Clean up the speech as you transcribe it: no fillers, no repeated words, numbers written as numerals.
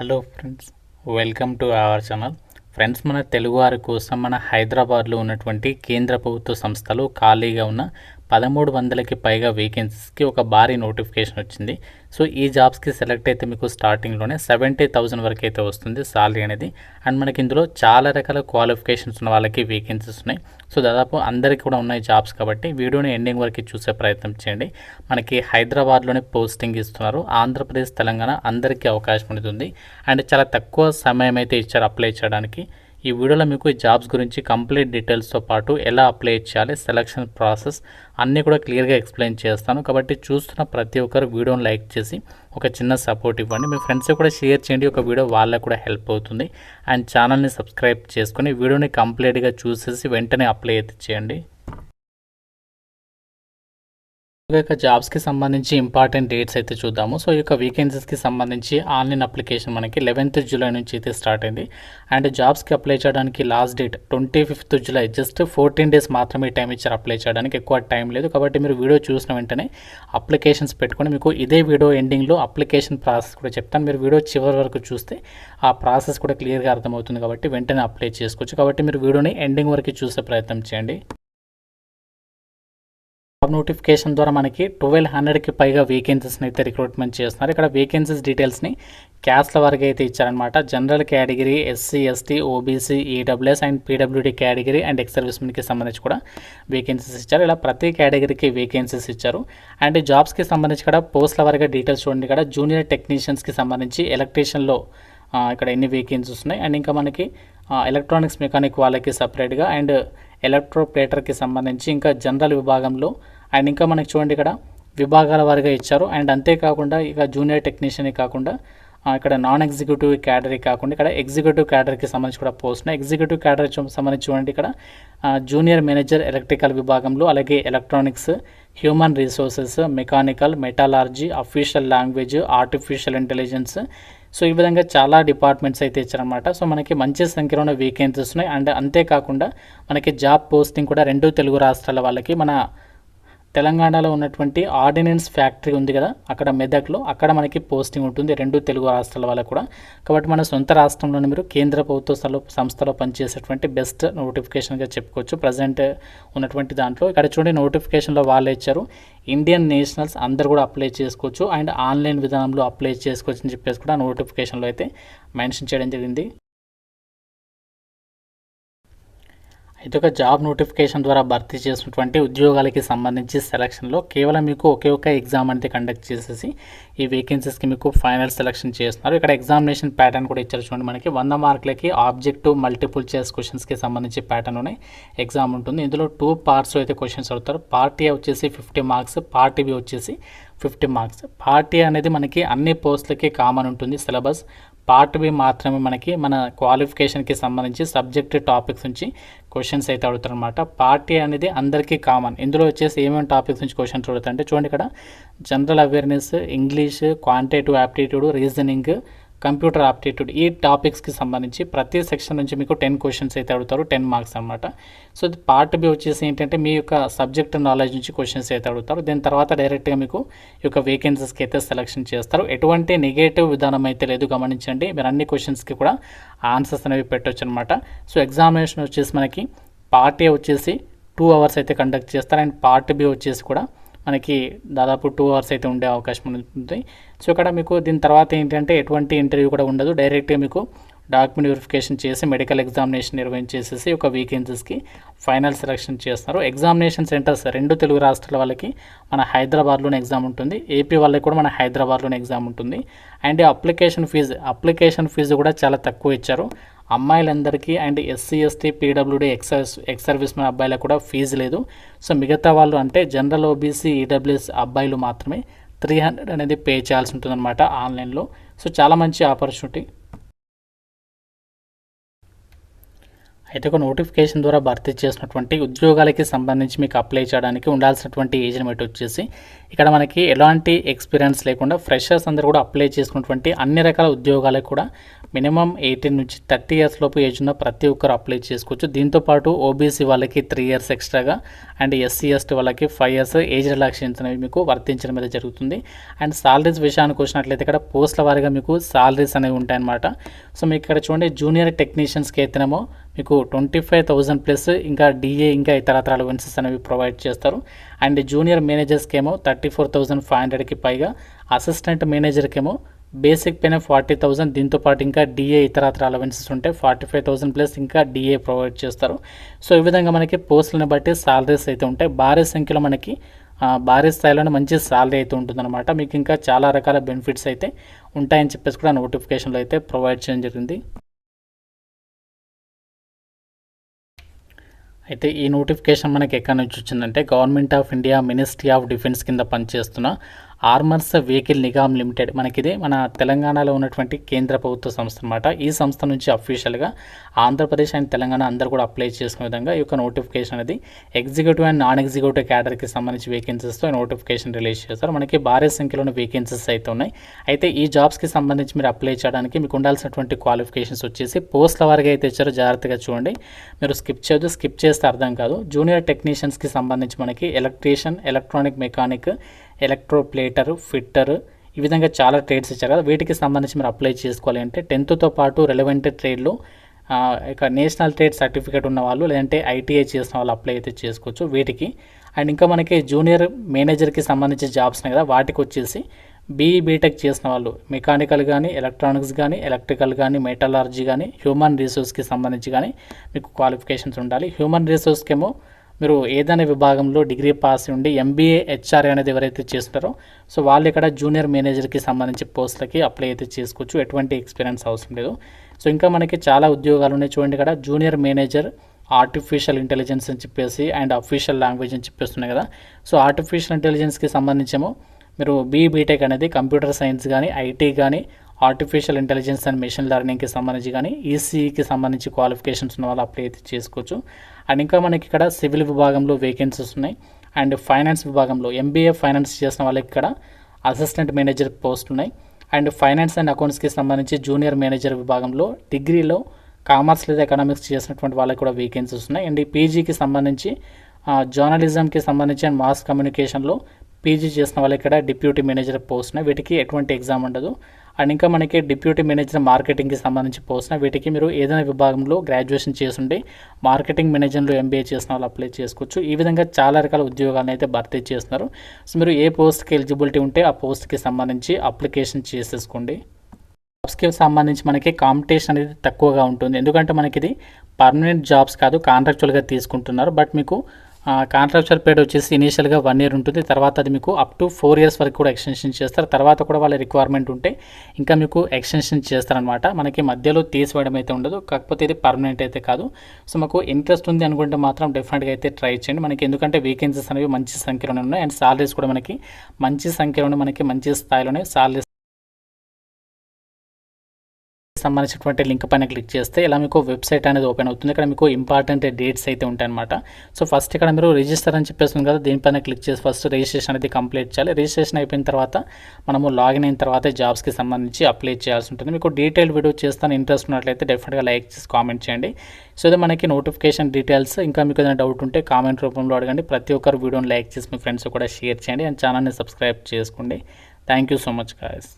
Hello friends, welcome to our channel. Friends, మన తెలుగు వారి కోసం మన హైదరాబాద్లో ఉన్నటువంటి కేంద్ర ప్రభుత్వ సంస్థలు ఖాళీగా ఉన్న 1300కి పైగా వేకెన్సీస్కి ఒక భారీ నోటిఫికేషన్ వచ్చింది. సో ఈ జాబ్స్కి సెలెక్ట్ అయితే మీకు స్టార్టింగ్లోనే 70,000 వరకు అయితే వస్తుంది సాలరీ అనేది. అండ్ మనకి ఇందులో చాలా రకాల క్వాలిఫికేషన్స్ ఉన్న వాళ్ళకి వేకెన్సీస్ ఉన్నాయి. సో దాదాపు అందరికీ కూడా ఉన్నాయి జాబ్స్, కాబట్టి వీడియోని ఎండింగ్ వరకు చూసే ప్రయత్నం చేయండి. మనకి హైదరాబాద్లోనే పోస్టింగ్ ఇస్తున్నారు. ఆంధ్రప్రదేశ్, తెలంగాణ అందరికీ అవకాశం ఉంటుంది. అండ్ చాలా తక్కువ సమయం అయితే ఇచ్చారు అప్లై చేయడానికి. ఈ వీడియోలో మీకు ఈ జాబ్స్ గురించి కంప్లీట్ డీటెయిల్స్తో పాటు ఎలా అప్లై చేయాలి, సెలక్షన్ ప్రాసెస్ అన్నీ కూడా క్లియర్గా ఎక్స్ప్లెయిన్ చేస్తాను. కాబట్టి చూస్తున్న ప్రతి ఒక్కరు వీడియోని లైక్ చేసి ఒక చిన్న సపోర్ట్ ఇవ్వండి. మీ ఫ్రెండ్స్కి కూడా షేర్ చేయండి. ఒక వీడియో వాళ్ళకు కూడా హెల్ప్ అవుతుంది. అండ్ ఛానల్ని సబ్స్క్రైబ్ చేసుకొని వీడియోని కంప్లీట్గా చూసేసి వెంటనే అప్లై అయితే చేయండి. ఇక జాబ్స్కి సంబంధించి ఇంపార్టెంట్ డేట్స్ అయితే చూద్దాము. సో ఈ యొక్క వేకెన్సీస్కి సంబంధించి ఆన్లైన్ అప్లికేషన్ మనకి 11th జూలై నుంచి అయితే స్టార్ట్ అయింది. అండ్ జాబ్స్కి అప్లై చేయడానికి last date 25th July. Just 14 days మాత్రమే టైం ఇచ్చారు అప్లై చేయడానికి, ఎక్కువ టైం లేదు. కాబట్టి మీరు వీడియో చూసిన వెంటనే అప్లికేషన్స్ పెట్టుకొని మీకు ఇదే వీడియో ఎండింగ్లో అప్లికేషన్ ప్రాసెస్ కూడా చెప్తాను. మీరు వీడియో చివరి వరకు చూస్తే ఆ ప్రాసెస్ కూడా క్లియర్గా అర్థమవుతుంది. కాబట్టి వెంటనే అప్లై చేసుకోవచ్చు. కాబట్టి మీరు వీడియోని ఎండింగ్ వరకు చూసే ప్రయత్నం చేయండి. జాబ్ నోటిఫికేషన్ ద్వారా మనకి 1200కి పైగా వేకెన్సీస్ని అయితే రిక్రూట్మెంట్ చేస్తున్నారు. ఇక్కడ వేకెన్సీస్ డీటెయిల్స్ని క్యాస్ట్ల వరకు అయితే ఇచ్చారనమాట. General category, SC, ST, OBC, EWS and PWD category and ex సర్వీస్మెన్కి సంబంధించి కూడా వేకెన్సీస్ ఇచ్చారు. ఇలా ప్రతి కేటగిరీకి వేకెన్సీస్ ఇచ్చారు. అండ్ జాబ్స్కి సంబంధించి కూడా పోస్టుల వరకు డీటెయిల్స్ చూడండి. ఇక్కడ జూనియర్ టెక్నీషియన్స్కి సంబంధించి ఎలక్ట్రీషియన్లో ఇక్కడ ఎన్ని వేకెన్సీస్ ఉన్నాయి. అండ్ ఇంకా మనకి ఎలక్ట్రానిక్స్ మెకానిక్ వాళ్ళకి సపరేట్గా, అండ్ ఎలక్ట్రోప్లేటర్కి సంబంధించి ఇంకా జనరల్ విభాగంలో, అండ్ ఇంకా మనకి చూడండి ఇక్కడ విభాగాల వారిగా ఇచ్చారు. అండ్ అంతేకాకుండా ఇక జూనియర్ టెక్నీషియన్ కాకుండా ఇక్కడ నాన్ ఎగ్జిక్యూటివ్ క్యాడరీ కాకుండా ఇక్కడ ఎగ్జిక్యూటివ్ క్యాడర్కి సంబంధించి కూడా పోస్ట్ ఉన్నాయి. ఎగ్జిక్యూటివ్ క్యాడర్ సంబంధించి చూడండి ఇక్కడ జూనియర్ మేనేజర్ ఎలక్ట్రికల్ విభాగంలో, అలాగే electronics, human resources, mechanical, metallurgy, official language, artificial intelligence. So ఈ విధంగా చాలా డిపార్ట్మెంట్స్ అయితే ఇచ్చారనమాట. సో మనకి మంచి సంఖ్యలో ఉన్న వేకెన్సీస్ ఉన్నాయి. అండ్ అంతేకాకుండా మనకి జాబ్ పోస్టింగ్ కూడా 2 తెలుగు రాష్ట్రాల వాళ్ళకి, మన తెలంగాణలో ఉన్నటువంటి ఆర్డినెన్స్ ఫ్యాక్టరీ ఉంది కదా, అక్కడ మెదక్లో, అక్కడ మనకి పోస్టింగ్ ఉంటుంది 2 తెలుగు రాష్ట్రాల వాళ్ళకు కూడా. కాబట్టి మన సొంత రాష్ట్రంలోనే మీరు కేంద్ర ప్రభుత్వ సంస్థలో పనిచేసేటువంటి బెస్ట్ నోటిఫికేషన్గా చెప్పుకోవచ్చు ప్రజెంట్ ఉన్నటువంటి దాంట్లో. ఇక్కడ చూడండి నోటిఫికేషన్లో వాళ్ళే ఇచ్చారు, ఇండియన్ నేషనల్స్ అందరు కూడా అప్లై చేసుకోవచ్చు అండ్ ఆన్లైన్ విధానంలో అప్లై చేసుకోవచ్చు అని చెప్పేసి కూడా నోటిఫికేషన్లో అయితే మెన్షన్ చేయడం జరిగింది. అయితే ఒక జాబ్ నోటిఫికేషన్ ద్వారా భర్తీ చేసినటువంటి ఉద్యోగాలకి సంబంధించి సెలక్షన్లో కేవలం మీకు ఒకే ఒక ఎగ్జామ్ అనేది కండక్ట్ చేసేసి ఈ వేకెన్సీస్కి మీకు ఫైనల్ సెలక్షన్ చేస్తున్నారు. ఇక్కడ ఎగ్జామినేషన్ ప్యాటర్న్ కూడా ఇచ్చారు చూడండి. మనకి 100 మార్కులకి ఆబ్జెక్టివ్ మల్టిపుల్ చాయిస్ క్వశ్చన్స్కి సంబంధించి ప్యాటర్న్లోనే ఎగ్జామ్ ఉంటుంది. ఇందులో 2 parts అయితే క్వశ్చన్స్ అడుగుతారు. పార్ట్ ఏ వచ్చేసి 50 marks, పార్ట్ బి వచ్చేసి 50 marks. పార్ట్ ఏ అనేది మనకి అన్ని పోస్టులకి కామన్ ఉంటుంది సిలబస్. పార్ట్ బి మాత్రమే మనకి మన క్వాలిఫికేషన్కి సంబంధించి సబ్జెక్ట్ టాపిక్స్ నుంచి క్వశ్చన్స్ అయితే అడుగుతారు అనమాట. పార్ట్ ఏ అనేది అందరికీ కామన్. ఇందులో వచ్చేసి ఏమేమి టాపిక్స్ నుంచి క్వశ్చన్స్ అడుగుతారంటే చూడండి ఇక్కడ general awareness, English, quantitative aptitude, reasoning, computer aptitude, ఈ టాపిక్స్కి సంబంధించి ప్రతి సెక్షన్ నుంచి మీకు 10 questions అయితే అడుగుతారు, 10 marks అనమాట. సో పార్ట్ బి వచ్చేసి ఏంటంటే మీ యొక్క సబ్జెక్ట్ నాలెడ్జ్ నుంచి క్వశ్చన్స్ అయితే అడుగుతారు. దీని తర్వాత డైరెక్ట్గా మీకు ఈ యొక్క వేకెన్సీస్కి అయితే సెలెక్షన్ చేస్తారు. ఎటువంటి నెగటివ్ విధానం అయితే లేదు, గమనించండి. మీరు అన్ని క్వశ్చన్స్కి కూడా ఆన్సర్స్ అనేవి పెట్టవచ్చు అనమాట. సో ఎగ్జామినేషన్ వచ్చేసి మనకి పార్ట్ ఏ వచ్చేసి 2 hours అయితే కండక్ట్ చేస్తారు. అండ్ పార్ట్ బి వచ్చేసి కూడా మనకి దాదాపు 2 hours అయితే ఉండే అవకాశం ఉంటుంది. సో ఇక్కడ మీకు దీని తర్వాత ఏంటంటే ఎటువంటి ఇంటర్వ్యూ కూడా ఉండదు. డైరెక్ట్గా మీకు డాక్యుమెంట్ వెరిఫికేషన్ చేసి మెడికల్ ఎగ్జామినేషన్ నిర్వహించేసేసి ఒక వేకెన్సీస్కి ఫైనల్ సెలక్షన్ చేస్తున్నారు. ఎగ్జామినేషన్ సెంటర్స్ 2 తెలుగు రాష్ట్రాల వాళ్ళకి మన హైదరాబాద్లోనే ఎగ్జామ్ ఉంటుంది, ఏపీ వాళ్ళకి కూడా మన హైదరాబాద్లోనే ఎగ్జామ్ ఉంటుంది. అండ్ అప్లికేషన్ ఫీజు కూడా చాలా తక్కువ ఇచ్చారు అమ్మాయిలందరికీ. And SC, ST, PWD, ex servicemen అబ్బాయిలకు కూడా ఫీజు లేదు. సో మిగతా వాళ్ళు అంటే జనరల్, ఓబీసీ, ఈడబ్ల్యూఎస్ అబ్బాయిలు మాత్రమే 300 అనేది పే చేయాల్సి ఉంటుందన్నమాట ఆన్లైన్లో. సో చాలా మంచి ఆపర్చునిటీ. అయితే ఒక నోటిఫికేషన్ ద్వారా భర్తీ చేసినటువంటి ఉద్యోగాలకి సంబంధించి మీకు అప్లై చేయడానికి ఉండాల్సినటువంటి ఏజ్ లిమిట్ వచ్చేసి ఇక్కడ మనకి ఎలాంటి ఎక్స్పీరియన్స్ లేకుండా ఫ్రెషర్స్ అందరూ కూడా అప్లై చేసుకున్నటువంటి అన్ని రకాల ఉద్యోగాలకు కూడా మినిమం 18 నుంచి 30 ఇయర్స్ లోపు ఏజ్ ఉన్న ప్రతి ఒక్కరు అప్లై చేసుకోవచ్చు. దీంతోపాటు ఓబీసీ వాళ్ళకి 3 ఇయర్స్ ఎక్స్ట్రాగా అండ్ ఎస్సీ ఎస్టీ వాళ్ళకి 5 ఇయర్స్ ఏజ్ రిలాక్సేషన్స్ అనేవి మీకు వర్తించడం మీద జరుగుతుంది. అండ్ సాలరీస్ విషయానికి వచ్చినట్లయితే ఇక్కడ పోస్టుల వారీగా మీకు సాలరీస్ అనేవి ఉంటాయన్నమాట. సో మీకు ఇక్కడ చూడండి, జూనియర్ టెక్నీషియన్స్కి అయితేనేమో మీకు 25,000 ప్లస్ ఇంకా డిఏ ఇంకా ఇతరత్ర అలవెన్సెస్ అనేవి ప్రొవైడ్ చేస్తారు. అండ్ జూనియర్ మేనేజర్స్కి ఏమో 34,500కి పైగా, అసిస్టెంట్ మేనేజర్కి ఏమో బేసిక్ పేనే 40,000, దీంతోపాటు ఇంకా డిఏ ఇతరత్ర అలవెన్సెస్ ఉంటే 45,000 ప్లస్ ఇంకా డిఏ ప్రొవైడ్ చేస్తారు. సో ఈ విధంగా మనకి పోస్టులను బట్టి సాలరీస్ అయితే ఉంటాయి. భారీ సంఖ్యలో మనకి భారీ స్థాయిలోనే మంచి సాలరీ అయితే ఉంటుందన్నమాట. మీకు ఇంకా చాలా రకాల బెనిఫిట్స్ అయితే ఉంటాయని చెప్పేసి కూడా నోటిఫికేషన్లో అయితే ప్రొవైడ్ చేయడం జరిగింది. అయితే ఈ నోటిఫికేషన్ మనకి ఎక్కడి నుంచి వచ్చిందంటే government of India ministry of defence కింద పనిచేస్తున్న ఆర్మర్స్ వెహికల్ నిగమ్ లిమిటెడ్, మనకిది మన తెలంగాణలో ఉన్నటువంటి కేంద్ర ప్రభుత్వ సంస్థ అనమాట. ఈ సంస్థ నుంచి అఫీషియల్గా ఆంధ్రప్రదేశ్ అండ్ తెలంగాణ అందరూ కూడా అప్లై చేసుకునే విధంగా ఈ యొక్క నోటిఫికేషన్ అనేది ఎగ్జిక్యూటివ్ అండ్ నాన్ ఎగ్జిక్యూటివ్ క్యాడర్కి సంబంధించి వేకెన్సీస్తో ఈ నోటిఫికేషన్ రిలీజ్ చేస్తారు. మనకి భారీ సంఖ్యలోని వేకెన్సీస్ అయితే ఉన్నాయి. అయితే ఈ జాబ్స్కి సంబంధించి మీరు అప్లై చేయడానికి మీకు ఉండాల్సినటువంటి క్వాలిఫికేషన్స్ వచ్చేసి పోస్టుల వారిగా అయితే ఇచ్చారో జాగ్రత్తగా చూడండి, మీరు స్కిప్ చేయొద్దు, స్కిప్ చేస్తే అర్థం కాదు. జూనియర్ టెక్నీషియన్స్కి సంబంధించి మనకి ఎలక్ట్రీషియన్, ఎలక్ట్రానిక్ మెకానిక్, ఎలక్ట్రోప్లేటర్, ఫిట్టర్, ఈ విధంగా చాలా ట్రేడ్స్ ఇచ్చారు కదా. వీటికి సంబంధించి మీరు అప్లై చేసుకోవాలి అంటే 10th పాటు రెలవెంట్ ట్రేడ్లో ఇక నేషనల్ ట్రేడ్ సర్టిఫికేట్ ఉన్న వాళ్ళు లేదంటే ఐటీఐ చేసిన వాళ్ళు అప్లై అయితే చేసుకోవచ్చు వీటికి. అండ్ ఇంకా మనకి జూనియర్ మేనేజర్కి సంబంధించి జాబ్స్ ఉన్నాయి కదా, వాటికి వచ్చేసి బీటెక్ చేసిన వాళ్ళు మెకానికల్ కానీ, ఎలక్ట్రానిక్స్ కానీ, ఎలక్ట్రికల్ కానీ, మెటలర్జీ కానీ, హ్యూమన్ రిసోర్స్కి సంబంధించి కానీ మీకు క్వాలిఫికేషన్స్ ఉండాలి. హ్యూమన్ రిసోర్స్కి ఏమో మీరు ఏదైనా విభాగంలో డిగ్రీ పాస్ ఉండి ఎంబీఏ హెచ్ఆర్ అనేది ఎవరైతే చేస్తారో సో వాళ్ళు ఇక్కడ జూనియర్ మేనేజర్కి సంబంధించి పోస్టులకి అప్లై అయితే చేసుకోవచ్చు, ఎటువంటి ఎక్స్పీరియన్స్ అవసరం లేదు. సో ఇంకా మనకి చాలా ఉద్యోగాలు ఉన్నాయి చూడండి, ఇక్కడ జూనియర్ మేనేజర్ ఆర్టిఫిషియల్ ఇంటెలిజెన్స్ అని చెప్పేసి అండ్ అఫీషియల్ లాంగ్వేజ్ అని చెప్పేస్తున్నాయి కదా. సో ఆర్టిఫిషియల్ ఇంటెలిజెన్స్కి సంబంధించేమో మీరు బీటెక్ అనేది కంప్యూటర్ సైన్స్ కానీ, ఐటీ కానీ, ఆర్టిఫిషియల్ ఇంటెలిజెన్స్ అండ్ మెషిన్ లెర్నింగ్కి సంబంధించి కానీ, ఈసీఈకి సంబంధించి క్వాలిఫికేషన్స్ ఉన్న వాళ్ళు అప్లై అయితే చేసుకోవచ్చు. అండ్ ఇంకా మనకి ఇక్కడ సివిల్ విభాగంలో వేకెన్సీస్ ఉన్నాయి. అండ్ ఫైనాన్స్ విభాగంలో ఎంబీఏ ఫైనాన్స్ చేసిన వాళ్ళకి ఇక్కడ అసిస్టెంట్ మేనేజర్ పోస్ట్ ఉన్నాయి. అండ్ ఫైనాన్స్ అండ్ అకౌంట్స్కి సంబంధించి జూనియర్ మేనేజర్ విభాగంలో డిగ్రీలో కామర్స్ లేదా ఎకనామిక్స్ చేసినటువంటి వాళ్ళకి కూడా వేకెన్సీస్ ఉన్నాయి. అండ్ ఈ పీజీకి సంబంధించి జర్నలిజంకి సంబంధించి అండ్ మాస్ కమ్యూనికేషన్లో పీజీ చేసిన వాళ్ళకి ఇక్కడ డిప్యూటీ మేనేజర్ పోస్ట్ ఉన్నాయి, వీటికి ఎటువంటి ఎగ్జామ్ ఉండదు. అండ్ ఇంకా మనకి డిప్యూటీ మేనేజర్ మార్కెటింగ్కి సంబంధించి పోస్ట్ వీటికి మీరు ఏదైనా విభాగంలో గ్రాడ్యుయేషన్ చేస్తుంటే మార్కెటింగ్ మేనేజర్లో ఎంబీఏ చేసిన వాళ్ళు అప్లై చేసుకోవచ్చు. ఈ విధంగా చాలా రకాల ఉద్యోగాలను అయితే భర్తీ చేస్తున్నారు. సో మీరు ఏ పోస్ట్కి ఎలిజిబిలిటీ ఉంటే ఆ పోస్ట్కి సంబంధించి అప్లికేషన్ చేసేసుకోండి. జాబ్స్కి సంబంధించి మనకి కాంపిటీషన్ అనేది తక్కువగా ఉంటుంది, ఎందుకంటే మనకి ఇది పర్మనెంట్ జాబ్స్ కాదు, కాంట్రాక్చువల్గా తీసుకుంటున్నారు. బట్ మీకు కాంట్రాక్చువల్ పీరియడ్ వచ్చేసి ఇనీషియల్గా 1 year ఉంటుంది, తర్వాత అది మీకు అప్ టు 4 years వరకు కూడా ఎక్స్టెన్షన్ చేస్తారు. తర్వాత కూడా వాళ్ళ రిక్వైర్మెంట్ ఉంటే ఇంకా మీకు ఎక్స్టెన్షన్ చేస్తారనమాట. మనకి మధ్యలో తీసివేయడం అయితే ఉండదు, కాకపోతే ఇది పర్మనెంట్ అయితే కాదు. సో మాకు ఇంట్రెస్ట్ ఉంది అనుకుంటే మాత్రం డెఫినెట్గా అయితే ట్రై చేయండి. మనకి ఎందుకంటే వేకెన్సీస్ అనేవి మంచి సంఖ్యలోనే ఉన్నాయి అండ్ సాలరీస్ కూడా మనకి మంచి సంఖ్యలోనే మనకి మంచి స్థాయిలోనే సాలరీస్ సంబంధించినటువంటి లింక్ పైన క్లిక్ చేస్తే ఇలా మీకు వెబ్సైట్ అనేది ఓపెన్ అవుతుంది. ఇక్కడ మీకు ఇంపార్టెంట్ డేట్స్ అయితే ఉంటాయన్నమాట. సో ఫస్ట్ ఇక్కడ మీరు రిజిస్టర్ అని చెప్పేస్తుంది కదా, దీనిపైన క్లిక్ చేసి ఫస్ట్ రిజిస్ట్రేషన్ అనేది కంప్లీట్ చేయాలి. రిజిస్ట్రేషన్ అయిపోయిన తర్వాత మనము లాగిన్ అయిన తర్వాత జాబ్స్కి సంబంధించి అప్లై చేయాల్సి ఉంటుంది. మీకు డీటెయిల్ వీడియో చేస్తాను, ఇంట్రెస్ట్ ఉన్నట్లయితే డెఫినెట్గా లైక్ చేసి కామెంట్ చేయండి. సో ఇది మనకి నోటిఫికేషన్ డీటెయిల్స్. ఇంకా మీకు ఏదైనా డౌట్ ఉంటే కామెంట్ రూపంలో అడగండి. ప్రతి ఒక్కరు వీడియోని లైక్ చేసి మీ ఫ్రెండ్స్ కూడా షేర్ చేయండి అండ్ ఛానల్ని సబ్స్క్రైబ్ చేసుకోండి. Thank you so much guys.